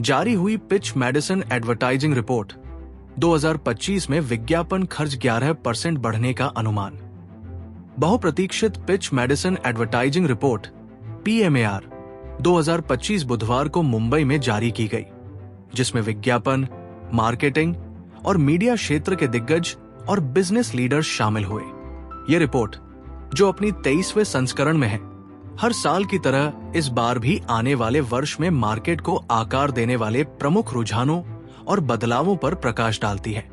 जारी हुई pitch medicine advertising report 2025 में विज्ञापन खर्च 11% बढ़ने का अनुमान। बहुप्रतीक्षित pitch medicine advertising report PMAR 2025 बुधवार को मुंबई में जारी की गई, जिसमें विज्ञापन, मार्केटिंग और मीडिया क्षेत्र के दिग्गज और बिजनेस लीडर्स शामिल हुए। ये रिपोर्ट, जो अपनी 23वें संस्करण में है, हर साल की तरह इस बार भी आने वाले वर्ष में मार्केट को आकार देने वाले प्रमुख रुझानों और बदलावों पर प्रकाश डालती है।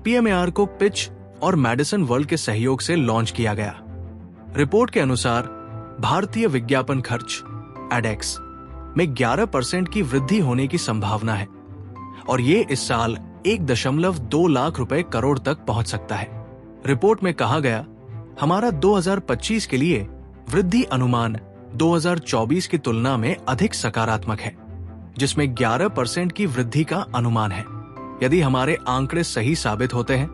PMAR को पिच और मेडिसिन वर्ल्ड के सहयोग से लॉन्च किया गया। रिपोर्ट के अनुसार भारतीय विज्ञापन खर्च एडेक्स में 11% की वृद्धि होने की संभावना है और ये इस साल 1.2 लाख रुपए करोड़ तक पहुंच सकता है। रिपोर्ट में कहा गया, हमारा 2025 के लिए वृद्धि अनुमान 2024 की तुलना में अधिक सकारात्मक है, जिसमें 11% की वृद्धि का अनुमान है। यदि हमारे आंकड़े सही साबित होते हैं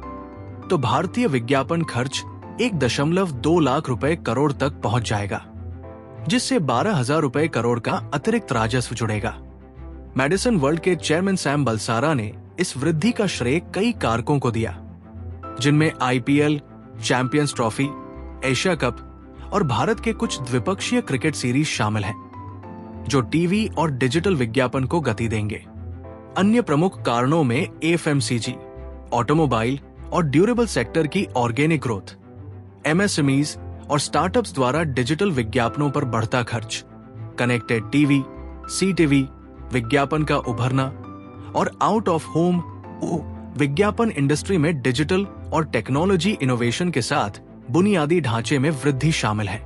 तो भारतीय विज्ञापन खर्च 1.2 लाख रुपए करोड़ तक पहुंच जाएगा, जिससे 12,000 रुपए करोड़ का अतिरिक्त राजस्व जुड़ेगा। मेडिसिन वर्ल्ड के चेयरमैन सैम बलसारा ने इस वृद्धि का श्रेय कई कारकों को दिया, जिनमें IPL, champions trophy, Asia cup और भारत के कुछ द्विपक्षीय क्रिकेट सीरीज शामिल हैं, जो टीवी और डिजिटल विज्ञापन को गति देंगे। अन्य प्रमुख कारणों में FMCG, ऑटोमोबाइल और ड्यूरेबल सेक्टर की ऑर्गेनिक ग्रोथ, MSMEs और स्टार्टअप्स द्वारा डिजिटल विज्ञापनों पर बढ़ता खर्च, कनेक्टेड टीवी, CTV विज्ञापन का उभरना और आउट ऑफ होम विज्ञापन इंडस्ट्री में डिजिटल और टेक्नोलॉजी इनोवेशन के साथ बुनियादी ढांचे में वृद्धि शामिल है।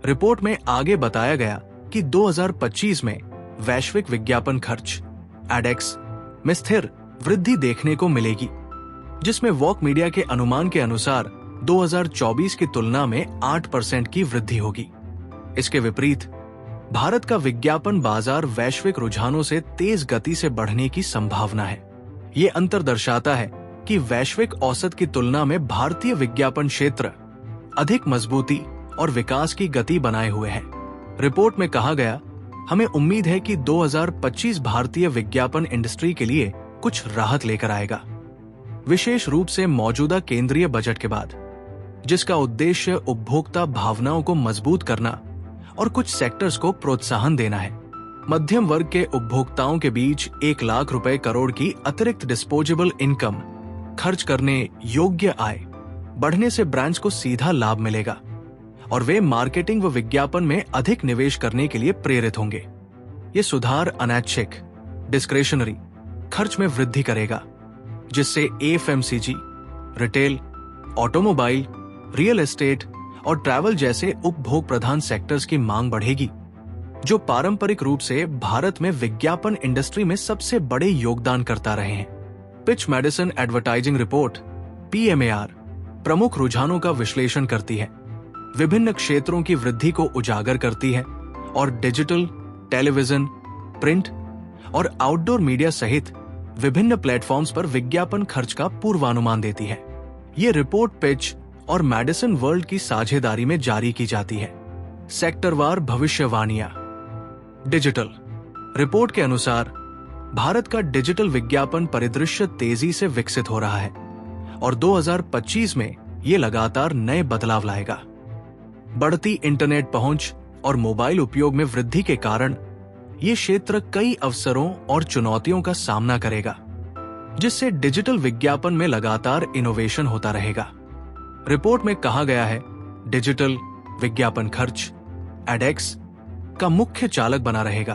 रिपोर्ट में आगे बताया गया कि 2025 में वैश्विक विज्ञापन खर्च एडेक्स में स्थिर वृद्धि देखने को मिलेगी, जिसमें वॉक मीडिया के अनुमान के अनुसार 2024 की तुलना में 8% की वृद्धि होगी। इसके विपरीत भारत का विज्ञापन बाजार वैश्विक रुझानों से तेज गति से बढ़ने की संभावना है। ये अंतर दर्शाता है कि वैश्विक औसत की तुलना में भारतीय विज्ञापन क्षेत्र अधिक मजबूती और विकास की गति बनाए हुए है। रिपोर्ट में कहा गया, हमें उम्मीद है कि 2025 भारतीय विज्ञापन इंडस्ट्री के लिए कुछ राहत लेकर आएगा, विशेष रूप से मौजूदा केंद्रीय बजट के बाद, जिसका उद्देश्य उपभोक्ता भावनाओं को मजबूत करना और कुछ सेक्टर्स को प्रोत्साहन देना है। मध्यम वर्ग के उपभोक्ताओं के बीच 1 लाख रुपए करोड़ की अतिरिक्त डिस्पोजेबल इनकम खर्च करने योग्य आय बढ़ने से ब्रांड्स को सीधा लाभ मिलेगा और वे मार्केटिंग व विज्ञापन में अधिक निवेश करने के लिए प्रेरित होंगे। ये सुधार अनैच्छिक डिस्क्रेशनरी खर्च में वृद्धि करेगा, जिससे FMCG, retail, automobile, real estate और ट्रैवल जैसे उपभोग प्रधान सेक्टर्स की मांग बढ़ेगी, जो पारंपरिक रूप से भारत में विज्ञापन इंडस्ट्री में सबसे बड़े योगदान करता रहे हैं। Pitch medicine advertising report PMAR प्रमुख रुझानों का विश्लेषण करती है, विभिन्न क्षेत्रों की वृद्धि को उजागर करती है और डिजिटल, टेलीविजन, प्रिंट और आउटडोर मीडिया सहित विभिन्न प्लेटफॉर्म्स पर विज्ञापन खर्च का पूर्वानुमान देती है। ये रिपोर्ट पिच और मेडिसिन वर्ल्ड की साझेदारी में जारी की जाती है। सेक्टरवार भविष्यवाणियां। डिजिटल रिपोर्ट के अनुसार भारत का डिजिटल विज्ञापन परिदृश्य तेजी से विकसित हो रहा है और 2025 में ये लगातार नए बदलाव लाएगा। बढ़ती इंटरनेट पहुंच और मोबाइल उपयोग में वृद्धि के कारण ये क्षेत्र कई अवसरों और चुनौतियों का सामना करेगा, जिससे डिजिटल विज्ञापन में लगातार इनोवेशन होता रहेगा। रिपोर्ट में कहा गया है, डिजिटल विज्ञापन खर्च एडेक्स का मुख्य चालक बना रहेगा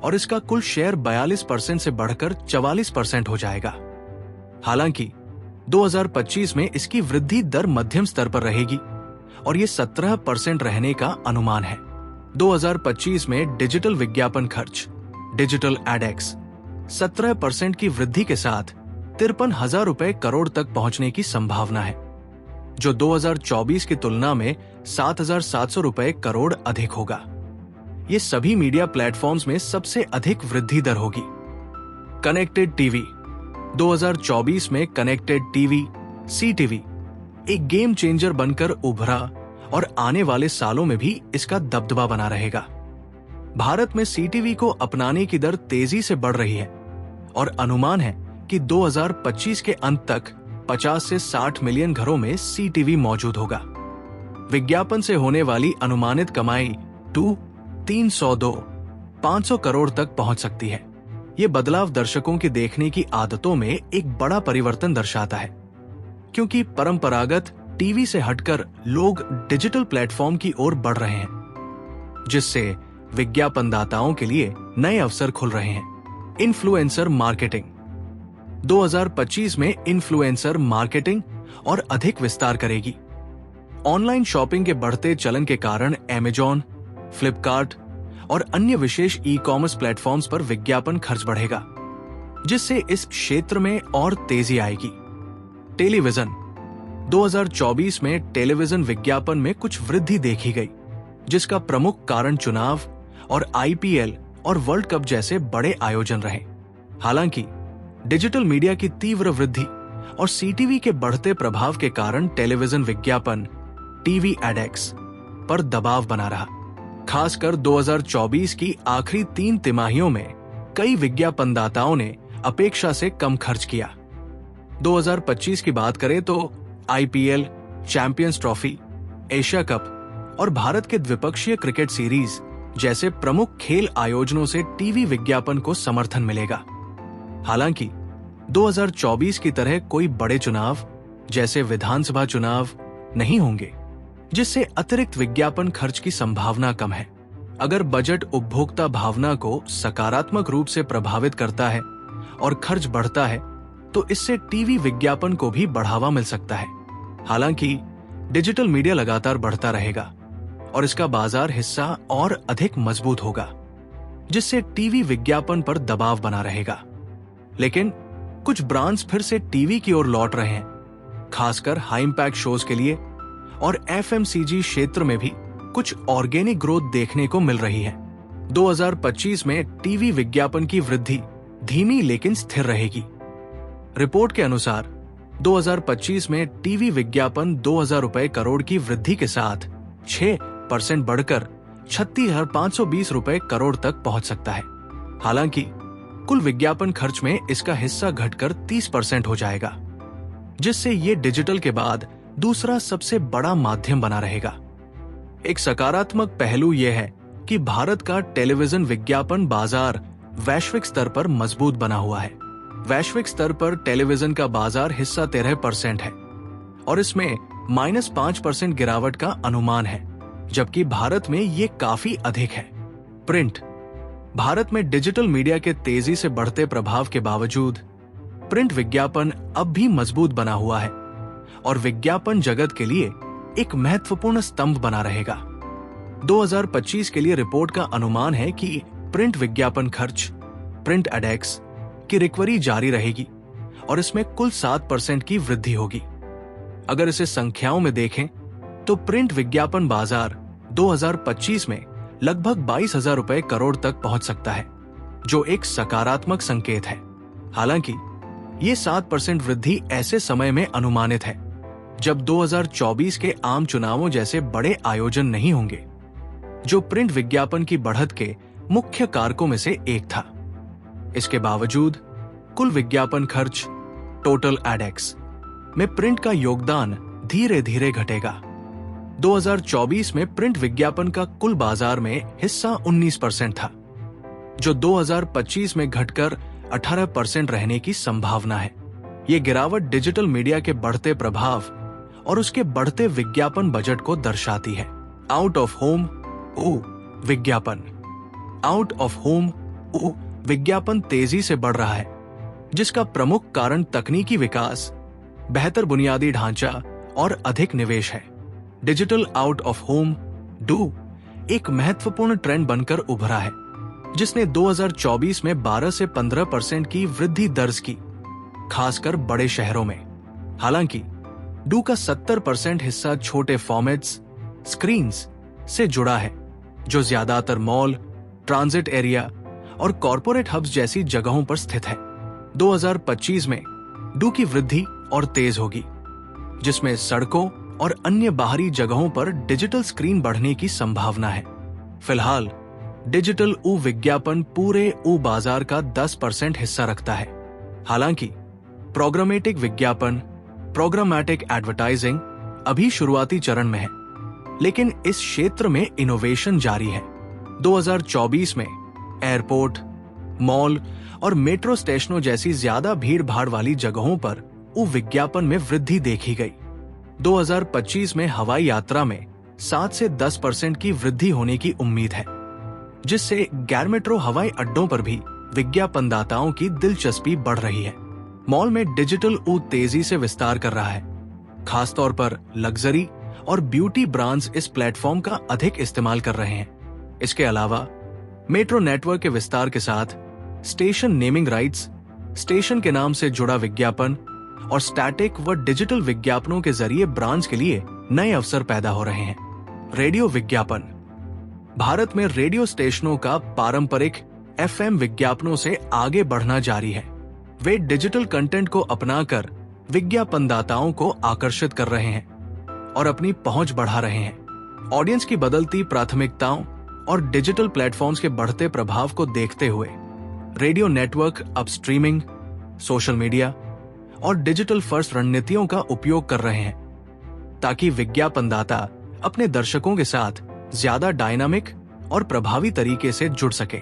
और इसका कुल शेयर 42% से बढ़कर 44% हो जाएगा। हालांकि 2025 में इसकी वृद्धि दर मध्यम स्तर पर रहेगी और ये 17% रहने का अनुमान है। 2025 में डिजिटल विज्ञापन खर्च डिजिटल एडेक्स 17% की वृद्धि के साथ 53,000 रुपए करोड़ तक पहुंचने की संभावना है, जो 2024 की तुलना में 7,700 रुपए करोड़ अधिक होगा। ये सभी मीडिया प्लेटफॉर्म्स में सबसे अधिक वृद्धि दर होगी। कनेक्टेड टीवी 2024 में कनेक्टेड टीवी CTV एक गेम चेंजर बनकर उभरा और आने वाले सालों में भी इसका दबदबा बना रहेगा। भारत में CTV को अपनाने की दर तेजी से बढ़ रही है और अनुमान है कि 2025 के अंत तक 50 से 60 मिलियन घरों में CTV मौजूद होगा। विज्ञापन से होने वाली अनुमानित कमाई 500 करोड़ तक पहुंच सकती है। ये बदलाव दर्शकों की देखने की आदतों में एक बड़ा परिवर्तन दर्शाता है, क्योंकि परंपरागत टीवी से हटकर लोग डिजिटल प्लेटफॉर्म की ओर बढ़ रहे हैं, जिससे विज्ञापनदाताओं के लिए नए अवसर खुल रहे हैं। इन्फ्लुएंसर मार्केटिंग 2025 में इन्फ्लुएंसर मार्केटिंग और अधिक विस्तार करेगी। ऑनलाइन शॉपिंग के बढ़ते चलन के कारण Amazon, फ्लिपकार्ट और अन्य विशेष ई-कॉमर्स प्लेटफॉर्म्स पर विज्ञापन खर्च बढ़ेगा, जिससे इस क्षेत्र में और तेजी आएगी। टेलीविजन 2024 में टेलीविजन विज्ञापन में कुछ वृद्धि देखी गई, जिसका प्रमुख कारण चुनाव और IPL और वर्ल्ड कप जैसे बड़े आयोजन रहे। हालांकि डिजिटल मीडिया की तीव्र वृद्धि और CTV के बढ़ते प्रभाव के कारण टेलीविजन विज्ञापन TV एडेक्स पर दबाव बना रहा। खासकर 2024 की आखिरी 3 तिमाहियों में कई विज्ञापनदाताओं ने अपेक्षा से कम खर्च किया। 2025 की बात करें तो IPL, champions trophy, Asia cup और भारत के द्विपक्षीय क्रिकेट सीरीज जैसे प्रमुख खेल आयोजनों से टीवी विज्ञापन को समर्थन मिलेगा। हालांकि 2024 की तरह कोई बड़े चुनाव जैसे विधानसभा चुनाव नहीं होंगे, जिससे अतिरिक्त विज्ञापन खर्च की संभावना कम है। अगर बजट उपभोक्ता भावना को सकारात्मक रूप से प्रभावित करता है और खर्च बढ़ता है, तो इससे टीवी विज्ञापन को भी बढ़ावा मिल सकता है। हालांकि डिजिटल मीडिया लगातार बढ़ता रहेगा और इसका बाजार हिस्सा और अधिक मजबूत होगा, जिससे टीवी विज्ञापन पर दबाव बना रहेगा। लेकिन कुछ ब्रांड्स फिर से टीवी की ओर लौट रहे हैं, खासकर हाई इंपैक्ट शोज के लिए, और FMCG क्षेत्र में भी कुछ ऑर्गेनिक ग्रोथ देखने को मिल रही है। 2025 में टीवी विज्ञापन की वृद्धि धीमी लेकिन स्थिर रहेगी। रिपोर्ट के अनुसार 2025 में टीवी विज्ञापन 2000 रुपए करोड़ की वृद्धि के साथ 6% बढ़कर 36,520 रुपए करोड़ तक पहुंच सकता है। हालांकि कुल विज्ञापन खर्च में इसका हिस्सा घटकर 30% हो जाएगा, जिससे ये डिजिटल के बाद दूसरा सबसे बड़ा माध्यम बना रहेगा। एक सकारात्मक पहलू यह है कि भारत का टेलीविजन विज्ञापन बाजार वैश्विक स्तर पर मजबूत बना हुआ है। वैश्विक स्तर पर टेलीविजन का बाजार हिस्सा 13% है और इसमें -5% गिरावट का अनुमान है, जबकि भारत में ये काफी अधिक है। प्रिंट भारत में डिजिटल मीडिया के तेजी से बढ़ते प्रभाव के बावजूद प्रिंट विज्ञापन अब भी मजबूत बना हुआ है और विज्ञापन जगत के लिए एक महत्वपूर्ण स्तंभ बना रहेगा। 2025 के लिए रिपोर्ट का अनुमान है कि प्रिंट विज्ञापन खर्च, प्रिंट एडेक्स की रिकवरी जारी रहेगी और इसमें कुल 7% की वृद्धि होगी। अगर इसे संख्याओं में देखें तो प्रिंट विज्ञापन बाजार 2025 में लगभग 22,000 रुपए करोड़ तक पहुंच सकता है, जो एक सकारात्मक संकेत है। हालांकि ये 7% वृद्धि ऐसे समय में अनुमानित है जब 2024 के आम चुनावों जैसे बड़े आयोजन नहीं होंगे, जो प्रिंट विज्ञापन की बढ़त के मुख्य कारकों में से एक था। इसके बावजूद कुल विज्ञापन खर्च, टोटल एडेक्स में प्रिंट का योगदान धीरे धीरे घटेगा। 2024 में प्रिंट विज्ञापन का कुल बाजार में हिस्सा 19% था, जो 2025 में घटकर 18% रहने की संभावना है। ये गिरावट डिजिटल मीडिया के बढ़ते प्रभाव और उसके बढ़ते विज्ञापन बजट को दर्शाती है। आउट ऑफ होम विज्ञापन आउट ऑफ होम विज्ञापन तेजी से बढ़ रहा है, जिसका प्रमुख कारण तकनीकी विकास, बेहतर बुनियादी ढांचा और अधिक निवेश है। डिजिटल आउट ऑफ होम एक महत्वपूर्ण ट्रेंड बनकर उभरा है, जिसने 2024 में 12 से 15% की वृद्धि दर्ज की, खासकर बड़े शहरों में। हालांकि का 70% हिस्सा छोटे फॉर्मेट्स, स्क्रीन्स से जुड़ा है, जो ज्यादातर मॉल, ट्रांजिट एरिया और कॉरपोरेट हब्स जैसी जगहों पर स्थित है। 2025 में की वृद्धि और तेज होगी, जिसमें सड़कों और अन्य बाहरी जगहों पर डिजिटल स्क्रीन बढ़ने की संभावना है। फिलहाल डिजिटल ऊ विज्ञापन पूरे ऊ बाजार का 10% हिस्सा रखता है। हालांकि प्रोग्रामेटिक विज्ञापन, प्रोग्रामेटिक एडवर्टाइजिंग अभी शुरुआती चरण में है, लेकिन इस क्षेत्र में इनोवेशन जारी है। 2024 में एयरपोर्ट, मॉल और मेट्रो स्टेशनों जैसी ज्यादा भीड़ भाड़ वाली जगहों पर ऊ विज्ञापन में वृद्धि देखी गई। 2025 में हवाई यात्रा में 7 से 10% की वृद्धि होने की उम्मीद है, जिससे गैर मेट्रो हवाई अड्डों पर भी विज्ञापनदाताओं की दिलचस्पी बढ़ रही है। मॉल में डिजिटल ऊ तेजी से विस्तार कर रहा है। खासतौर पर लग्जरी और ब्यूटी ब्रांड्स इस प्लेटफॉर्म का अधिक इस्तेमाल कर रहे हैं। इसके अलावा मेट्रो नेटवर्क के विस्तार के साथ स्टेशन नेमिंग राइट्स, स्टेशन के नाम से जुड़ा विज्ञापन और स्टैटिक व डिजिटल विज्ञापनों के जरिए ब्रांड्स के लिए नए अवसर पैदा हो रहे हैं। रेडियो विज्ञापन। भारत में रेडियो स्टेशनों का पारंपरिक FM विज्ञापनों से आगे बढ़ना जारी है। वे डिजिटल कंटेंट को अपनाकर विज्ञापनदाताओं को आकर्षित कर रहे हैं और अपनी पहुंच बढ़ा रहे हैं। ऑडियंस की बदलती प्राथमिकताओं और डिजिटल प्लेटफॉर्म्स के बढ़ते प्रभाव को देखते हुए रेडियो नेटवर्क अब स्ट्रीमिंग, सोशल मीडिया और डिजिटल फर्स्ट रणनीतियों का उपयोग कर रहे हैं, ताकि विज्ञापनदाता अपने दर्शकों के साथ ज्यादा डायनामिक और प्रभावी तरीके से जुड़ सके।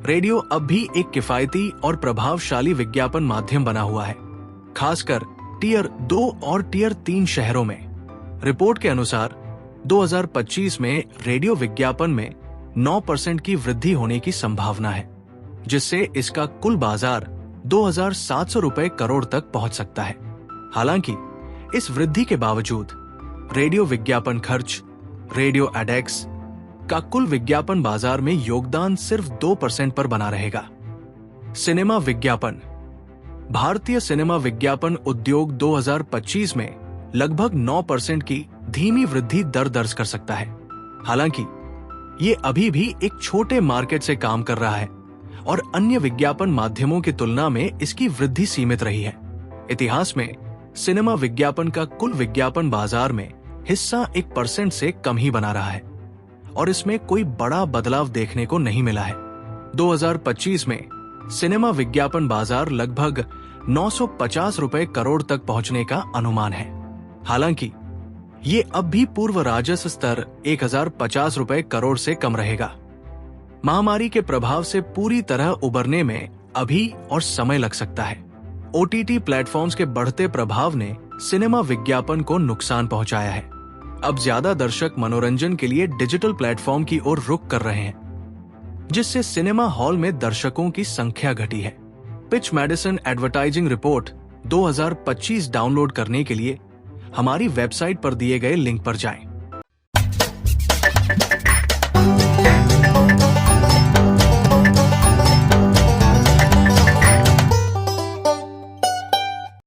रेडियो अब भी एक किफायती और प्रभावशाली विज्ञापन माध्यम बना हुआ है, खासकर टियर 2 और टियर 3 शहरों में। रिपोर्ट के अनुसार 2025 में रेडियो विज्ञापन में 9% की वृद्धि होने की संभावना है, जिससे इसका कुल बाजार 2,700 रुपए करोड़ तक पहुंच सकता है। हालांकि इस वृद्धि के बावजूद रेडियो विज्ञापन खर्च, रेडियो एडेक्स का कुल विज्ञापन बाजार में योगदान सिर्फ 2% पर बना रहेगा। सिनेमा विज्ञापन। भारतीय सिनेमा विज्ञापन उद्योग 2025 में लगभग 9% की धीमी वृद्धि दर दर्ज कर सकता है। हालांकि ये अभी भी एक छोटे मार्केट से काम कर रहा है और अन्य विज्ञापन माध्यमों की तुलना में इसकी वृद्धि सीमित रही है। इतिहास में सिनेमा विज्ञापन का कुल विज्ञापन बाजार में हिस्सा 1% से कम ही बना रहा है और इसमें कोई बड़ा बदलाव देखने को नहीं मिला है। 2025 में सिनेमा विज्ञापन बाजार लगभग 950 रुपए करोड़ तक पहुंचने का अनुमान है। हालांकि ये अब भी पूर्व राजस्व स्तर 1,050 रुपए करोड़ से कम रहेगा। महामारी के प्रभाव से पूरी तरह उबरने में अभी और समय लग सकता है। OTT प्लेटफॉर्म्स के बढ़ते प्रभाव ने सिनेमा विज्ञापन को नुकसान पहुंचाया है। अब ज्यादा दर्शक मनोरंजन के लिए डिजिटल प्लेटफॉर्म की ओर रुख कर रहे हैं, जिससे सिनेमा हॉल में दर्शकों की संख्या घटी है। Pitch Madison advertising report 2025 download करने के लिए हमारी वेबसाइट पर दिए गए लिंक पर जाएं।